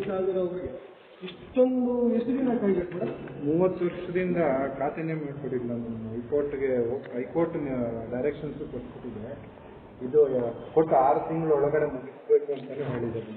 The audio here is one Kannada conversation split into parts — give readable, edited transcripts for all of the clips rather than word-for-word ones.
ವಯಸ್ಸಾಗಿರೋರಿಗೆ ಇಷ್ಟೊಂದು ಎಷ್ಟು ದಿನ ಕಾಯ್ಬೇಕು ಮೇಡಮ್? 30 ವರ್ಷದಿಂದ ಖಾತೆನೇ ಮಾಡ್ಕೊಟ್ಟಿಲ್ಲ. High court directions ಕೊಟ್ಬಿಟ್ಟಿದೆ. ಇದು ಕೊಟ್ಟು 6 ತಿಂಗಳ ಒಳಗಡೆ ಮುಗಿಸ್ಬೇಕು ಅಂತಲೇ ಹೇಳಿದ್ದಾರೆ.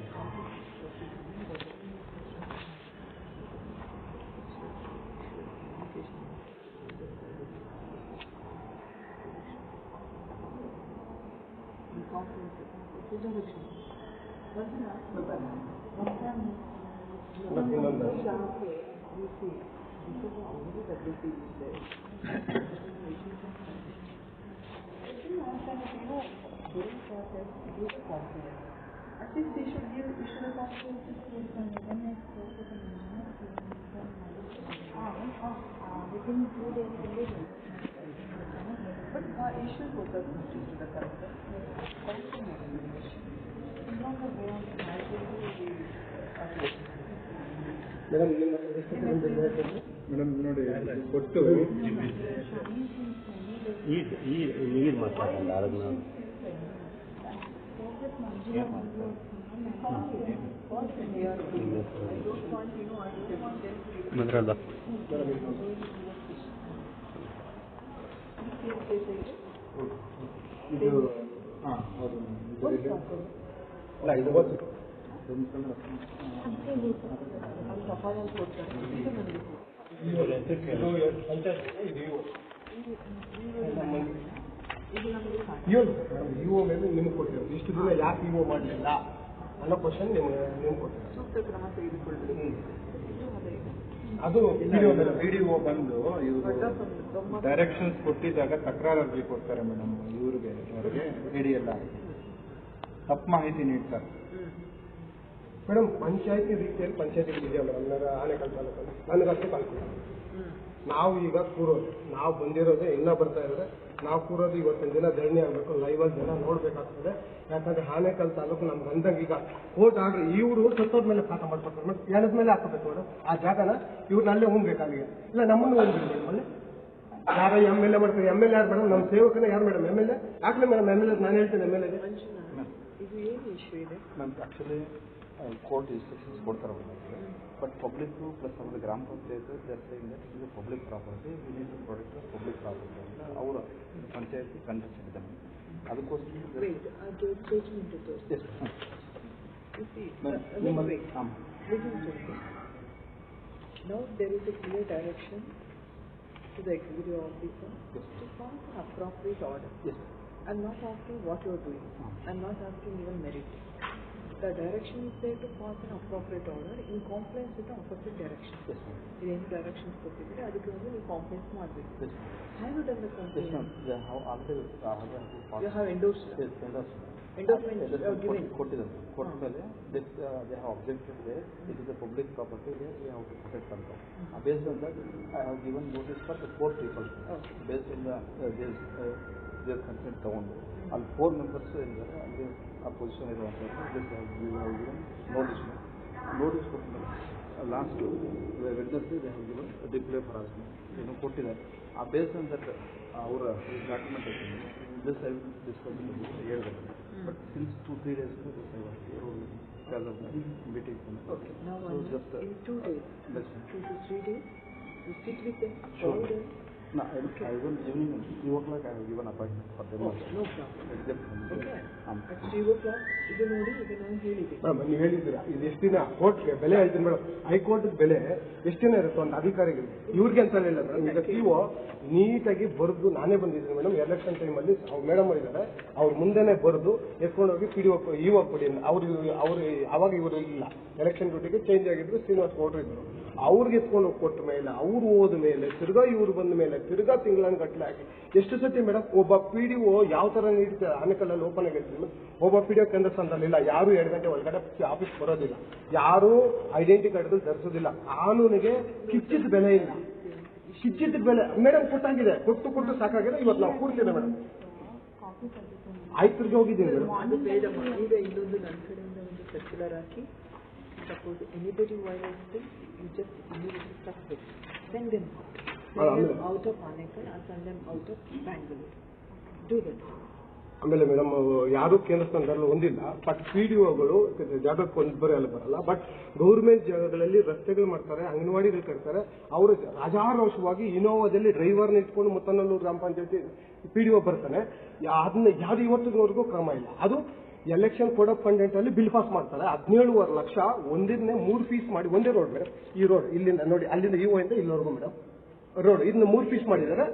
ಮೇಡಮ್ ನೋಡಿ ಕೊಟ್ಟು ನೀರು ಮಾತಾಡಲ್ಲ ಮಂತ್ರಲ್ಲ ಇದು ಹಾಂ ಹೌದು ಅಲ್ಲ ಇದು ಇಒ ಮೇಲೆ ನಿಮ್ಗೆ ಕೊಟ್ಟಿರೋದು. ಇಷ್ಟು ದಿನ ಯಾಕೆ ಇಒ ಮಾಡಲಿಲ್ಲ ಅನ್ನೋ ಕ್ವಶನ್ ನಿಮ್ಗೆ ಕೊಟ್ಟಿರೋದು. ಅದು ವಿಡಿಒ ಬಂದು ಇವರು ಡೈರೆಕ್ಷನ್ಸ್ ಕೊಟ್ಟಿದ್ದಾಗ ತಕರಾರು ಅರ್ಜಿ ಕೊಡ್ತಾರೆ ಮೇಡಮ್. ಇವ್ರಿಗೆ ಹಿಡಿಯಲ್ಲ, ತಪ್ಪು ಮಾಹಿತಿ ನೀಡ್ತಾರೆ ಮೇಡಮ್. ಪಂಚಾಯತಿ ರೀತಿಯಲ್ಲಿ ಪಂಚಾಯತಿಗಳು ಇದೆಯಾ ಮೇಡಮ್? ಆನೇಕಲ್ ತಾಲೂಕಲ್ಲಿ ನನಗಷ್ಟು ಕಲ್ಪಿಲ್ಲ. ನಾವು ಈಗ ಕೂರೋದು, ನಾವು ಬಂದಿರೋದು ಇನ್ನೂ ಬರ್ತಾ ಇರೋದು. ನಾವು ಕೂರೋದು ಇವತ್ತಿನ ದಿನ ಧರಣಿ ಆಗಬೇಕು, ಲೈವಲ್ಲಿ ಜನ ನೋಡ್ಬೇಕಾಗ್ತದೆ. ಯಾಕಂದ್ರೆ ಆನೇಕಲ್ ತಾಲೂಕು ನಮ್ಗೆ ಅಂದಂಗೆ ಈಗ ಕೋರ್ಟ್ ಆರ್ಡ್ರ್ ಇವರು ಸತ್ತೋದ ಮೇಲೆ ಪಾಠ ಮಾಡ್ಕೊಡ್ತಾರೆ ಮೇಡಮ್. ಏನದ ಮೇಲೆ ಹಾಕಬೇಕು ಮೇಡಮ್ ಆ ಜಾಗನ ಇವ್ರನ್ನಲ್ಲೇ ಹೋಗ್ಬೇಕಾಗಿದೆ. ಇಲ್ಲ ನಮ್ಮನ್ನು ಹೋಗ್ಬೇಕು ನಮ್ಮಲ್ಲಿ ಯಾರೋ MLA ಮಾಡ್ತಾರೆ. MLA ಯಾರು ಮೇಡಮ್? ನಮ್ಮ ಸೇವಕನೇ ಯಾರು ಮೇಡಮ್ MLA? ಯಾಕಲೇ ಮೇಡಮ್ MLA? ನಾನು ಹೇಳ್ತೇನೆ MLA ಗೆ ಇದು ಏನು ಇಶ್ಯೂ ಇದೆ ಮ್ಯಾಮ್. ಆ್ಯಕ್ಚುಲಿ ಕೋರ್ಟ್ ಇನ್ಸ್ಟ್ರಕ್ಷನ್ಸ್ ಕೊಡ್ತಾರೆ ಬಟ್ ಪಬ್ಲಿಕ್ ಪ್ಲಸ್ ಅವ್ರ ಗ್ರಾಮ ಪಂಚಾಯತ್ ಜಾಸ್ತಿಯಿಂದ ಇದು public property, we need to protect public property ಅಂತ ಅವರ ಪಂಚಾಯತಿ ಕನ್ಸೆಪ್ಟ್ ಇದೆ. ಅದಕ್ಕೋಸ್ಕರ now there is a clear direction to the executive officer to pass an appropriate order. Yes. I'm not asking what you are doing. I'm not asking even merit. The direction is there to pass an appropriate order in compliance with the opposite direction. Yes, ma'am. In any direction ಕೊಟ್ಟಿದ್ರೆ ಅದಕ್ಕೆ ಒಂದು ನೀವು ಕಾಂಪ್ಲೆನ್ಸ್ ಮಾಡಬೇಕು. Yes. Have you done the complaint? Yes, ma'am. They have already You have endorsed. Yes, Endorsement you have given. ಕೊಟ್ಟಿದ್ದಾರೆ. ಕೊಟ್ಟ ಮೇಲೆ they have objected there. It is a public property there. We have to protect ಅಂತ. Based on that, I have given notice for the 4 people. Based on the their consent ತಗೊಂಡು ಅಲ್ಲಿ 4 members ಇದ್ದಾರೆ. ಅಲ್ಲಿ ಆ ಪೊಸಿಷನ್ ಇರುವಂಥದ್ದು ನೋಟಿಸ್ ಕೊಟ್ಟಿದ್ದಾರೆ. Last Wednesday they have given declare for harassment ಏನು ಕೊಟ್ಟಿದ್ದಾರೆ. ಆ ಬೇಸ್ಡ್ ಆನ್ ದಟ್ ಅವರ documentation this I will discuss ಹೇಳಿದೆ. But since 2-3 days because of the meeting. Okay. Now in 2 days, 2 to 3 days, you sit with them, call them. No, I will evening 3 o'clock I have given appointment for them. Okay, no problem. Okay. At 3 o'clock, ಇದು ನೋಡಿ ಈಗ ನಾನು ಹೇಳಿದೆ. ಮೇಡಮ್ ನೀವು ಹೇಳಿದ್ದೀರಾ ಇದು ಎಷ್ಟು ದಿನ ಕೋರ್ಟ್ಗೆ ಬೆಲೆ ಹೇಳ್ತೀನಿ ಮೇಡಮ್. ಹೈಕೋರ್ಟ್ ಬೆಲೆ ಎಷ್ಟು ದಿನ ಇರುತ್ತೆ ಒಂದು ಅಧಿಕಾರಿಗಳಿಗೆ? ಇವ್ರಿಗೆ ಅಂತ ಇಲ್ಲ ಮೇಡಮ್. ಈಗ PO ನೀಟಾಗಿ ಬರೆದು ನಾನೇ ಬಂದಿದ್ದೀನಿ ಮೇಡಮ್. ಎಲೆಕ್ಷನ್ ಟೈಮಲ್ಲಿ ಮೇಡಮ್ ಇದ್ದಾರೆ, ಅವ್ರ ಮುಂದೆನೇ ಬರೆದು ಎತ್ಕೊಂಡೋಗಿ PDO EO ಕೊಡಿ. ಅವ್ರು ಅವಾಗ ಇವರು ಇಲ್ಲ, ಎಲೆಕ್ಷನ್ ಡ್ಯೂಟಿಗೆ ಚೇಂಜ್ ಆಗಿದ್ರು, ಶ್ರೀನಿವಾಸ್ ಗೌಡ್ರು ಇದ್ರು. ಅವ್ರಿಗೆ ಎತ್ಕೊಂಡು ಹೋಗಿ ಕೊಟ್ಟ ಮೇಲೆ ಅವ್ರು ಹೋದ ಮೇಲೆ ತಿರ್ಗಾ ಇವ್ರು ಬಂದ ಮೇಲೆ ತಿರ್ಗಾ ತಿಂಗಳನ್ನ ಗಟ್ಟಲೆ ಹಾಕಿ ಎಷ್ಟು ಸತಿ ಮೇಡಮ್ ಒಬ್ಬ PDO ಯಾವ ಥರ ನೀಡ್ತಾರೆ? ಆನೇಕಲ್ಲಲ್ಲಿ ಓಪನ್ ಆಗಿರ್ತೀನಿ, ಒಬ್ಬ PDO ಕೇಂದ್ರ ಸ್ಥಾನದಲ್ಲಿಲ್ಲ. ಯಾರು 2 ಗಂಟೆ ಒಳಗಡೆ ಆಫೀಸ್ ಬರೋದಿಲ್ಲ, ಯಾರು ಐಡೆಂಟಿ ಕಾರ್ಡ್ಗಳು ಧರಿಸೋದಿಲ್ಲ. ಕಾನೂನಿಗೆ ಕಿಚ್ಚಿದ ಬೆಲೆ ಇಲ್ಲ, ಕಿಚ್ಚಿದ ಬೆಲೆ ಮೇಡಮ್ ಕೊಟ್ಟಾಗಿದೆ. ಕೊಟ್ಟು ಸಾಕಾಗಿದೆ. ಇವತ್ತು ನಾವು ಕೂರ್ತೀವಿ ಮೇಡಮ್. ಆಯ್ತರಿಗೆ ಹೋಗಿದ್ದೀನಿ ಮೇಡಮ್. ಅದು ಬೇಡಮ್ಮ. ಈಗ ಇನ್ನೊಂದು ನನ್ನ ಕಡೆಯಿಂದ ಒಂದು circular hockey, suppose anybody violates this, you just immediately suspect. Send them out of Aanekal and send them out of Bangalore. Do that. ಆಮೇಲೆ ಮೇಡಮ್ ಯಾರು ಕೇಂದ್ರ ಸ್ಥಾನದಲ್ಲಿ ಹೊಂದಿಲ್ಲ, ಬಟ್ PDOಗಳು ಜಾಗಕ್ಕೆ ಅಲ್ಲಿ ಬರಲ್ಲ. ಬಟ್ ಗೌರ್ಮೆಂಟ್ ಜಾಗಗಳಲ್ಲಿ ರಸ್ತೆಗಳು ಮಾಡ್ತಾರೆ, ಅಂಗನವಾಡಿಗಳು ಕಟ್ತಾರೆ. ಅವರು ರಾಜಾರೋಷವಾಗಿ ಇನೋವಾದಲ್ಲಿ ಡ್ರೈವರ್ನ ಇಟ್ಕೊಂಡು ಮುತ್ತನಲ್ಲೂರು ಗ್ರಾಮ ಪಂಚಾಯತಿ PDO ಬರ್ತಾನೆ. ಅದನ್ನ ಯಾವ್ದು ಇವತ್ತಿನವರೆಗೂ ಕ್ರಮ ಇಲ್ಲ. ಅದು ಎಲೆಕ್ಷನ್ ಕೋಡ್ ಆಫ್ ಕಂಡಕ್ಟ್ ಅಲ್ಲಿ ಬಿಲ್ ಪಾಸ್ ಮಾಡ್ತಾರೆ. 17.5 ಲಕ್ಷ ಒಂದಿನ್ನೇ 3 ಪೀಸ್ ಮಾಡಿ, ಒಂದೇ ರೋಡ್ ಮೇಡಮ್. ಈ ರೋಡ್ ಇಲ್ಲಿಂದ ನೋಡಿ, ಅಲ್ಲಿಂದ ಇಒ ಇಂದ ಇಲ್ಲಿವರೆಗೂ ಮೇಡಮ್ ರೋಡ್ ಇದನ್ನ 3 ಪೀಸ್ ಮಾಡಿದ್ದಾರೆ.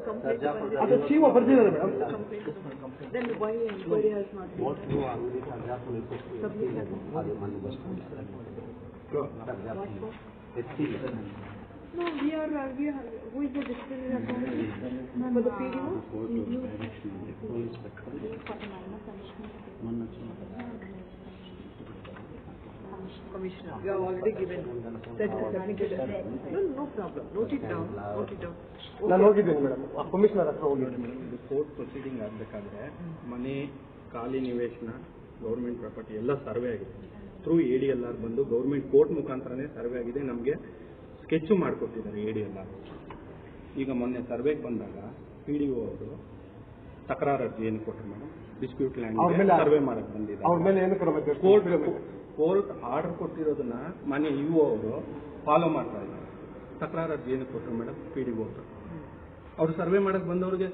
ಅದು CO ಬರ್ದಿದ್ದಾರೆ madam. Then why inquiry has not been No, we are who is the disciplinary authority for the PDO? Commissioner, you have already given that submitted. No problem. Note it down. ನಾನು ಹೋಗಿದ್ದೀನಿ ಮೇಡಮ್, ಕಮಿಷನರ್ ಹತ್ರ ಹೋಗಿದ್ದೀನಿ. ಇದು ಕೋರ್ಟ್ ಪ್ರೊಸೀಡಿಂಗ್ ಆಗಬೇಕಾದ್ರೆ ಮನೆ, ಖಾಲಿ ನಿವೇಶನ, ಗೌರ್ಮೆಂಟ್ ಪ್ರಾಪರ್ಟಿ ಎಲ್ಲ ಸರ್ವೆ ಆಗಿದೆ. ಥ್ರೂ ADLR ಬಂದು ಗೌರ್ಮೆಂಟ್ ಕೋರ್ಟ್ ಮುಖಾಂತರನೇ ಸರ್ವೆ ಆಗಿದೆ. ನಮಗೆ ಸ್ಕೆಚ್ ಮಾಡಿಕೊಟ್ಟಿದ್ದಾರೆ ADLR. ಈಗ ಮೊನ್ನೆ ಸರ್ವೆಗೆ ಬಂದಾಗ PDO ಅವರು ತಕರಾರು ಅರ್ಜಿ ಏನು ಕೊಟ್ಟರು ಮೇಡಮ್, ಡಿಸ್ಪ್ಯೂಟ್ ಲ್ಯಾಂಡ್ ಸರ್ವೆ ಮಾಡಕ್ಕೆ ಬಂದಿದ್ದಾರೆ. ಅವ್ರ ಮೇಲೆ ಏನು ಕ್ರಮ? ಕೋರ್ಟ್ ಆರ್ಡರ್ ಕೊಟ್ಟಿರೋದನ್ನ ಮನೆ UO ಅವರು ಫಾಲೋ ಮಾಡ್ತಾ ಇದ್ದಾರೆ. ತಕರಾರು ಅರ್ಜಿ ಏನು ಕೊಟ್ಟರು ಮೇಡಮ್ PDO ಅವರು. ಅವ್ರು ಸರ್ವೆ ಮಾಡಕ್ ಬಂದವ್ರಿಗೆ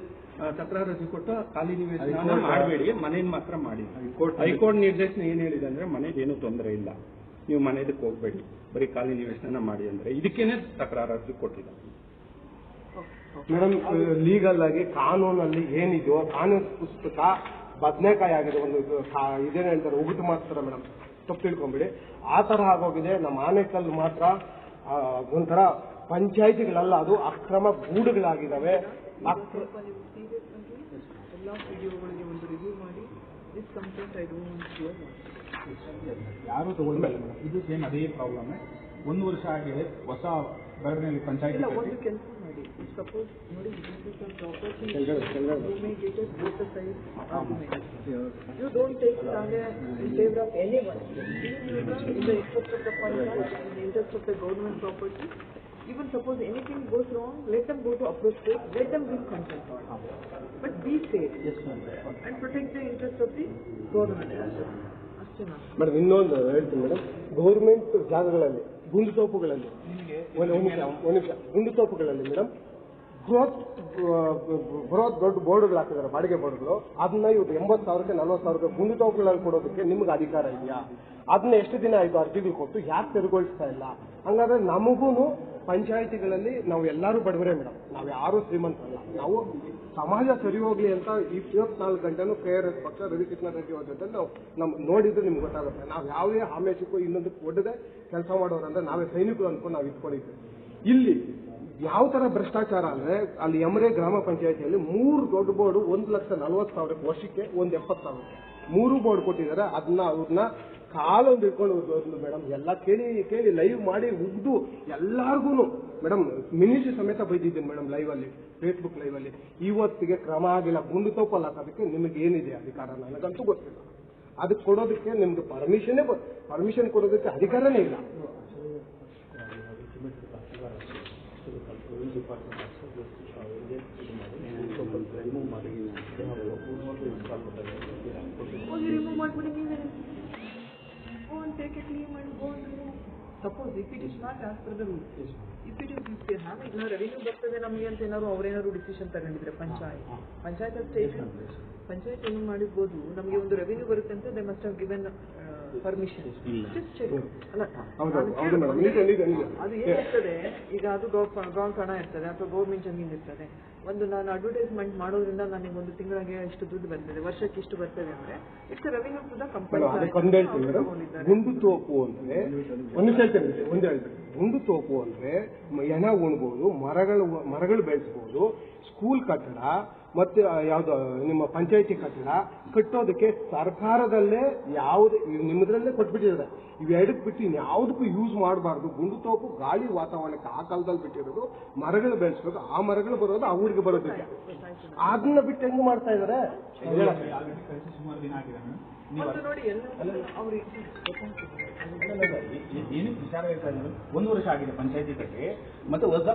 ತಕರಾರು ಅರ್ಜಿ ಕೊಟ್ಟು ಖಾಲಿ ನಿವೇಶನ ಮಾಡಬೇಡಿ, ಮನೇನ್ ಮಾತ್ರ ಮಾಡಿ. ಹೈಕೋರ್ಟ್ ನಿರ್ದೇಶನ ಏನ್ ಹೇಳಿದೆ ಅಂದ್ರೆ ಮನೇದೇನು ತೊಂದರೆ ಇಲ್ಲ, ನೀವು ಮನೆದಕ್ಕೆ ಹೋಗ್ಬೇಡಿ, ಬರೀ ಖಾಲಿ ನಿವೇಶನ ಮಾಡಿ ಅಂದ್ರೆ ಇದಕ್ಕೇನೆ ತಕರಾರು ಅರ್ಜಿ ಕೊಟ್ಟಿದ್ದಾರೆ. ಮೇಡಮ್ ಲೀಗಲ್ ಆಗಿ ಕಾನೂನಲ್ಲಿ ಏನಿದೆಯೋ ಕಾನೂನು ಪುಸ್ತಕ ಬದನೆಕಾಯಿ ಆಗಿದೆ. ಒಂದು ಇದೇನು ಹೇಳ್ತಾರೆ, ಉಗುಟು ಮಾಡ್ತಾರೆ ಮೇಡಮ್, ತಪ್ಪು ತಿಳ್ಕೊಂಬಿಡಿ. ಆ ತರ ಆಗೋಗಿದೆ. ನಮ್ಮ ಆನೇಕಲ್ ಮಾತ್ರ ಒಂಥರ ಪಂಚಾಯಿತಿಗಳಲ್ಲ, ಅದು ಅಕ್ರಮ ಗೂಡುಗಳಾಗಿದ್ದಾವೆ. ಎಲ್ಲ PDOಗಳಿಗೆ ಒಂದು ರಿವ್ಯೂ ಮಾಡಿ this complaint I don't want to ಯಾರು ತಗೊಳ್ಬೇಕು ಮೇಡಮ್, ಇದು ಸೇಮ್ ಅದೇ ಪ್ರಾಬ್ಲಮ್. 1 ವರ್ಷ ಆಗಿದೆ ಹೊಸ ಬರಗನಲ್ಲಿ ಪಂಚಾಯತಿ. ಇಲ್ಲ, ಒಂದು ಕೆಲಸ ಮಾಡಿ. ಸಪೋಸ್ ನೋಡಿ, property both the sides argument. You don't take stand in favor of anyone. In the interest of the panchayat, in the interest of the government property. Even suppose anything goes wrong, let them go to approach court, let them give consent order. But be safe. Yes, and protect the interest of the government. Madam ಇನ್ನೊಂದು ಹೇಳ್ತೀನಿ ಮೇಡಮ್, ಗೌರ್ಮೆಂಟ್ ಜಾಗಗಳಲ್ಲಿ ಗುಂಡುತೋಪುಗಳಲ್ಲಿ ಒಂದು ನಿಮಿಷ ಗುಂಡುತೋಪುಗಳಲ್ಲಿ ಮೇಡಮ್ ಬೃಹತ್ ದೊಡ್ಡ ಬೋರ್ಡ್ಗಳು ಹಾಕಿದ್ದಾರೆ, ಬಾಡಿಗೆ ಬೋರ್ಡ್ಗಳು. ಅದನ್ನ ಇವ್ರು 80,000ಕ್ಕೆ 40,000ಕ್ಕೆ ಗುಂಡುತೋಪುಗಳಲ್ಲಿ ಕೊಡೋದಕ್ಕೆ ನಿಮ್ಗೆ ಅಧಿಕಾರ ಇದೆಯಾ? ಅದನ್ನ ಎಷ್ಟು ದಿನ ಆಯ್ತು ಅರ್ಜಿಗಳು ಕೊಟ್ಟು, ಯಾಕೆ ತೆರವುಗೊಳಿಸ್ತಾ ಇಲ್ಲ? ಹಂಗಾದ್ರೆ ನಮಗೂ ಪಂಚಾಯಿತಿಗಳಲ್ಲಿ ನಾವು ಎಲ್ಲರೂ ಬಡವರೇ ಮೇಡಮ್, ನಾವು ಯಾರು ಶ್ರೀಮಂತರಲ್ಲ. ನಾವು ಸಮಾಜ ಸರಿ ಹೋಗ್ಲಿ ಅಂತ 24 ಗಂಟೆನೂ KRS ಪಕ್ಷ ರವಿಕೃಷ್ಣ ರೆಡ್ಡಿ ಅವ್ರ ಜೊತೆ ನಾವು ನೋಡಿದ್ರೆ ನಿಮ್ಗೆ ಗೊತ್ತಾಗುತ್ತೆ. ನಾವು ಯಾವುದೇ ಆಮೇಶಕ್ಕೂ ಇನ್ನೊಂದಕ್ಕೆ ಒಡ್ಡದೆ ಕೆಲಸ ಮಾಡೋರಂದ್ರೆ ನಾವೇ ಸೈನಿಕರು ಅನ್ಕೊಂಡು ನಾವು ಇಟ್ಕೊಂಡಿದ್ದೀವಿ. ಇಲ್ಲಿ ಯಾವ ತರ ಭ್ರಷ್ಟಾಚಾರ ಅಂದ್ರೆ, ಅಲ್ಲಿ ಯಮರೆ ಗ್ರಾಮ ಪಂಚಾಯತಿಯಲ್ಲಿ 3 ದೊಡ್ಡ ಬೋರ್ಡು 1,40,000 ವರ್ಷಕ್ಕೆ 70,000 3 ಬೋರ್ಡ್ ಕೊಟ್ಟಿದ್ದಾರೆ. ಅವ್ರನ್ನ ಕಾಲೊಂದು ಇಟ್ಕೊಂಡು ಮೇಡಮ್ ಎಲ್ಲ ಕೇಳಿ ಲೈವ್ ಮಾಡಿ ಉಗ್ದು ಎಲ್ಲಾರ್ಗು ಮೇಡಮ್ ಮಿನಿಸ್ಟ್ರಿ ಸಮೇತ ಬೈದಿದ್ದೀನಿ ಮೇಡಮ್ ಲೈವ್ ಅಲ್ಲಿ, ಫೇಸ್ಬುಕ್ ಲೈವ್ ಅಲ್ಲಿ. ಇವತ್ತಿಗೆ ಕ್ರಮ ಆಗಿಲ್ಲ. ಗುಂಡುತೋಪಲ್ಲಿ ಹಾಕೋದಕ್ಕೆ ನಿಮಗೆ ಏನಿದೆ ಅಧಿಕಾರ? ನನಗಂತೂ ಗೊತ್ತಿಲ್ಲ. ಅದಕ್ಕೆ ಕೊಡೋದಕ್ಕೆ ನಿಮ್ಗೆ ಪರ್ಮಿಷನ್ ಕೊಡೋದಕ್ಕೆ ಅಧಿಕಾರನೇ ಇಲ್ಲ. Suppose if it is not as per the rules, if it is they have revenue ಬರ್ತದೆ ನಮಗೆ ಅಂತ ಏನಾದ್ರು ಅವರೇನಾದ್ರು ಡಿಸಿಷನ್ ತಗೊಂಡಿದ್ರೆ ಪಂಚಾಯತ್ ಸ್ಟೇಷನ್ ಪಂಚಾಯತ್ ಏನು ಮಾಡಿರ್ಬೋದು, ನಮಗೆ ಒಂದು ರೆವಿನ್ಯೂ ಬರುತ್ತೆ ಅಂತ they must have given permission. ಅಲ್ಲ ಅದು ಏನಿರ್ತದೆ ಈಗ, ಅದು ಗೌರ್ಮೆಂಟ್ ಹಣ ಇರ್ತದೆ ಅಥವಾ ಗೌರ್ಮೆಂಟ್ ಜಮೀನು ಇರ್ತದೆ. ಒಂದು ನಾನು ಅಡ್ವರ್ಟೈಸ್ಮೆಂಟ್ ಮಾಡೋದ್ರಿಂದ ನನಗೆ ಒಂದು ತಿಂಗಳಿಗೆ ಇಷ್ಟು ದುಡ್ಡು ಬರ್ತದೆ, ವರ್ಷಕ್ಕೆ ಇಷ್ಟು ಬರ್ತದೆ ಅಂದ್ರೆ it's revenue to the company. ಗುಂಡುತೋಪು ಅಂದ್ರೆ ಗುಂಡುತೋಪು ಅಂದ್ರೆ ಹೆಣ ಉಣ್ಬೋದು, ಮರಗಳು ಬೆಳೆಸ್ಬೋದು, ಸ್ಕೂಲ್ ಕಟ್ಟಡ ಮತ್ತೆ ಯಾವ್ದು ನಿಮ್ಮ ಪಂಚಾಯತಿ ಕಟ್ಟಡ ಕಟ್ಟೋದಕ್ಕೆ ಸರ್ಕಾರದಲ್ಲೇ ಯಾವ್ದು ನಿಮ್ಮದ್ರಲ್ಲೇ ಕೊಟ್ಬಿಟ್ಟಿದ್ದಾರೆ. ಇವೆರಡಕ್ಕೆ ಬಿಟ್ಟು ಇನ್ಯಾವುದಕ್ಕೂ ಯೂಸ್ ಮಾಡಬಾರ್ದು. ಗುಂಡುತೋಪು ಗಾಳಿ ವಾತಾವರಣಕ್ಕೆ ಆ ಕಾಲದಲ್ಲಿ ಬಿಟ್ಟಿರೋದು, ಮರಗಳು ಬೆಳೆಸ್ಬೇಕು, ಆ ಮರಗಳು ಬರೋದು ಆ ಊರಿಗೆ ಬರೋದಕ್ಕೆ. ಅದನ್ನ ಬಿಟ್ಟು ಹೆಂಗ್ ಮಾಡ್ತಾ ಇದಾರೆ? ಸುಮಾರು ದಿನ ಆಗಿದೆ ನೋಡಿ ಏನು ವಿಚಾರ ಇರ್ತಾ 1 ವರ್ಷ ಆಗಿದೆ ಪಂಚಾಯತಿ ಕಟ್ಟಿ ಮತ್ತೆ ಹೊಸ